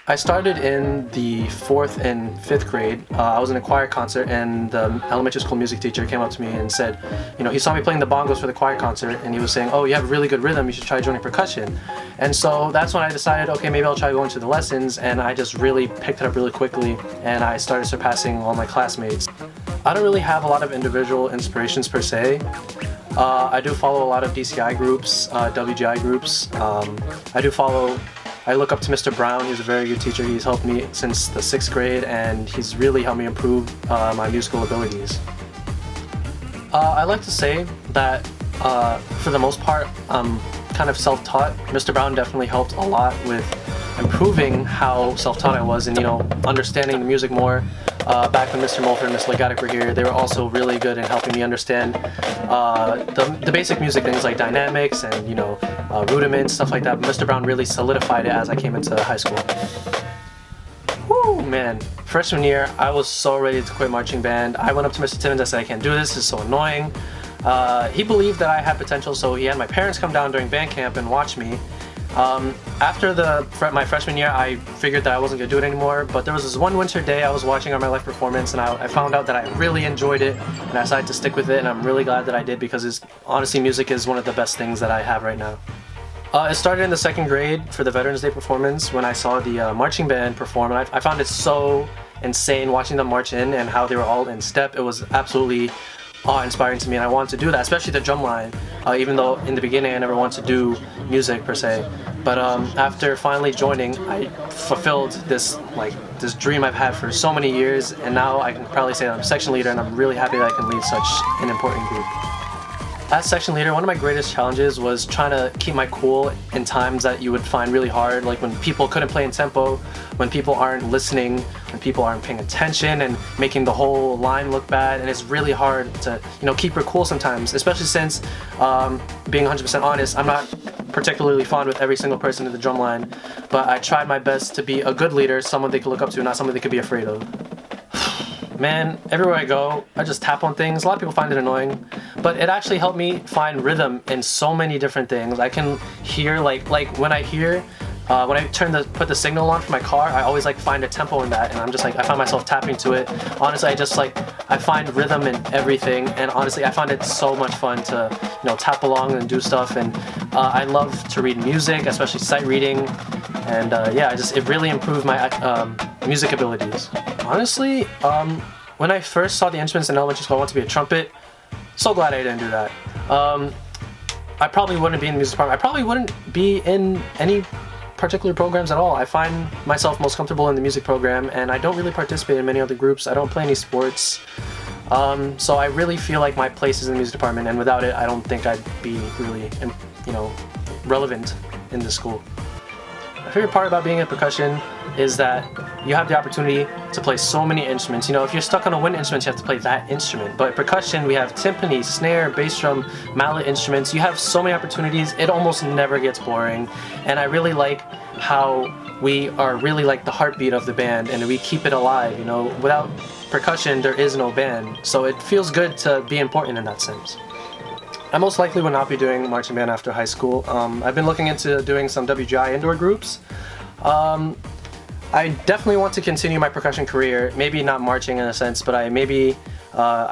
I started in the 4th and 5th grade. I was in a choir concert, and the elementary school music teacher came up to me and said, he saw me playing the bongos for the choir concert, and he was saying, "Oh, you have really good rhythm, you should try joining percussion." And so that's when I decided, okay, maybe I'll try going to the lessons, and I just really picked it up really quickly, and I started surpassing all my classmates. I don't really have a lot of individual inspirations per se. I do follow a lot of DCI groups, WGI groups. I look up to Mr. Brown. He's a very good teacher. He's helped me since the 6th grade, and he's really helped me improve my musical abilities. I like to say that for the most part, I'm kind of self-taught. Mr. Brown definitely helped a lot with improving how self-taught I was and, understanding the music more. Back when Mr. Mulford and Ms. Legatic were here, they were also really good in helping me understand the basic music things like dynamics and, rudiments, stuff like that. But Mr. Brown really solidified it as I came into high school. Woo, man. Freshman year, I was so ready to quit marching band. I went up to Mr. Timmons, I said, "I can't do this, it's so annoying." He believed that I had potential, so he had my parents come down during band camp and watch me. After my freshman year, I figured that I wasn't going to do it anymore, but there was this one winter day I was watching On My Life performance, and I found out that I really enjoyed it, and I decided to stick with it, and I'm really glad that I did, because honestly, music is one of the best things that I have right now. It started in the 2nd grade for the Veterans Day performance when I saw the marching band perform, and I found it so insane watching them march in and how they were all in step. It was absolutely awe-inspiring to me, and I wanted to do that, especially the drum line, even though in the beginning I never wanted to do music per se. But after finally joining, I fulfilled this dream I've had for so many years, and now I can probably say that I'm section leader, and I'm really happy that I can lead such an important group. As section leader, one of my greatest challenges was trying to keep my cool in times that you would find really hard, like when people couldn't play in tempo, when people aren't listening, when people aren't paying attention and making the whole line look bad, and it's really hard to keep your cool sometimes, especially since, being 100% honest, I'm not particularly fond with every single person in the drum line, but I tried my best to be a good leader, someone they could look up to, not someone they could be afraid of. Man, everywhere I go, I just tap on things. A lot of people find it annoying, but it actually helped me find rhythm in so many different things. I can hear, like when I put the signal on for my car, I always find a tempo in that, and I find myself tapping to it. Honestly, I find rhythm in everything, and honestly, I find it so much fun to, tap along and do stuff, and I love to read music, especially sight reading, and it really improved my music abilities. Honestly, when I first saw the instruments in elementary school, I wanted to be a trumpet. So glad I didn't do that. I probably wouldn't be in the music department. I probably wouldn't be in any particular programs at all. I find myself most comfortable in the music program, and I don't really participate in many other groups. I don't play any sports. So I really feel like my place is in the music department, and without it, I don't think I'd be really, relevant in the school. My favorite part about being in percussion is that you have the opportunity to play so many instruments. If you're stuck on a wind instrument, you have to play that instrument. But percussion, we have timpani, snare, bass drum, mallet instruments. You have so many opportunities. It almost never gets boring. And I really like how we are really like the heartbeat of the band, and we keep it alive. Without percussion, there is no band. So it feels good to be important in that sense. I most likely will not be doing marching band after high school. I've been looking into doing some WGI indoor groups. I definitely want to continue my percussion career, maybe not marching in a sense, but I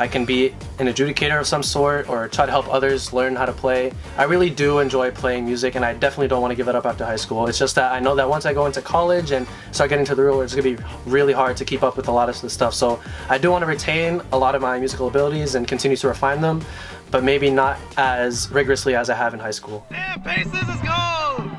can be an adjudicator of some sort or try to help others learn how to play. I really do enjoy playing music, and I definitely don't want to give it up after high school. It's just that I know that once I go into college and start getting to the real world, it's going to be really hard to keep up with a lot of this stuff. So I do want to retain a lot of my musical abilities and continue to refine them, but maybe not as rigorously as I have in high school. And Paces is gold!